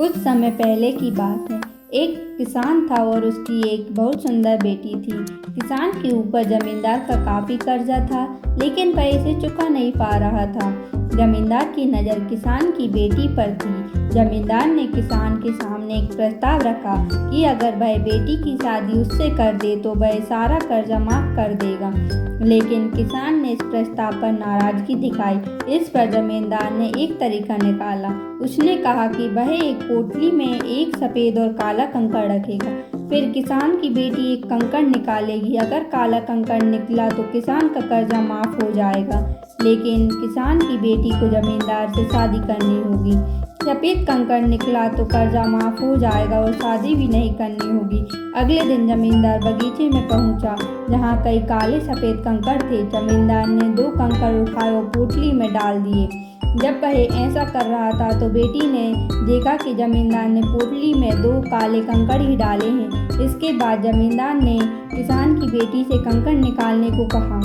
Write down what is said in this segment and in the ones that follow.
कुछ समय पहले की बात है। एक किसान था और उसकी एक बहुत सुंदर बेटी थी। किसान के ऊपर जमींदार का काफ़ी कर्जा था, लेकिन वह इसे चुका नहीं पा रहा था। जमींदार की नज़र किसान की बेटी पर थी। जमींदार ने किसान के सामने एक प्रस्ताव रखा कि अगर वह बेटी की शादी उससे कर दे तो वह सारा कर्जा माफ़ कर देगा। लेकिन किसान ने इस प्रस्ताव पर नाराज़गी दिखाई। इस पर जमींदार ने एक तरीका निकाला। उसने कहा कि वह एक पोटली में एक सफ़ेद और काला कंकड़ रखेगा। फिर किसान की बेटी एक कंकड़ निकालेगी। अगर काला कंकड़ निकला तो किसान का कर्जा माफ़ हो जाएगा, लेकिन किसान की बेटी को जमींदार से शादी करनी होगी। सफ़ेद कंकड़ निकला तो कर्जा माफ़ हो जाएगा और शादी भी नहीं करनी होगी। अगले दिन जमींदार बगीचे में पहुंचा, जहां कई काले सफ़ेद कंकड़ थे। जमींदार ने 2 कंकड़ उठाए और पोटली में डाल दिए। जब वह ऐसा कर रहा था तो बेटी ने देखा कि जमींदार ने पोटली में 2 काले कंकड़ ही डाले हैं। इसके बाद जमींदार ने किसान की बेटी से कंकड़ निकालने को कहा।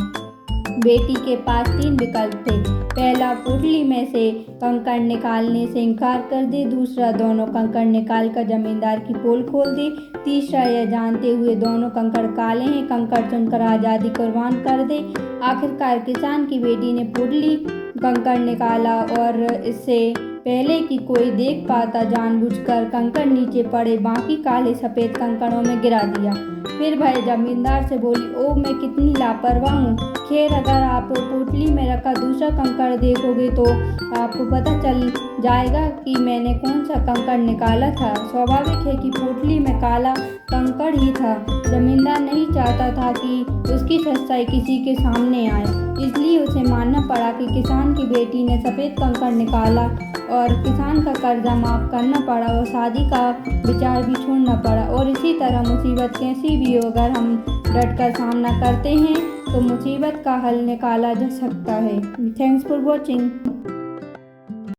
बेटी के पास 3 विकल्प थे। पहला, पोटली में से कंकड़ निकालने से इनकार कर दे। दूसरा, दोनों कंकड़ निकालकर जमींदार की पोल खोल दे। तीसरा, यह जानते हुए दोनों कंकड़ काले हैं, कंकड़ चुनकर आज़ादी कुर्बान कर दे। आखिरकार किसान की बेटी ने पोटली कंकड़ निकाला और इससे पहले कि कोई देख पाता जानबूझकर कंकड़ नीचे पड़े बाकी काले सफ़ेद कंकड़ों में गिरा दिया। फिर वह जमींदार से बोली, ओह मैं कितनी लापरवाह हूँ। खैर, अगर आप पोटली में रखा दूसरा कंकड़ देखोगे तो आपको पता चल जाएगा कि मैंने कौन सा कंकड़ निकाला था। स्वाभाविक है कि पोटली में काला कंकड़ ही था। जमींदार नहीं चाहता था कि उसकी सच्चाई किसी के सामने आए, इसलिए उसे मानना पड़ा कि किसान की बेटी ने सफ़ेद कंकड़ निकाला और किसान का कर्जा माफ़ करना पड़ा और शादी का विचार भी छोड़ना पड़ा। और इसी तरह मुसीबत कैसी भी हो, अगर हम डटकर सामना करते हैं तो मुसीबत का हल निकाला जा सकता है। Thanks for watching.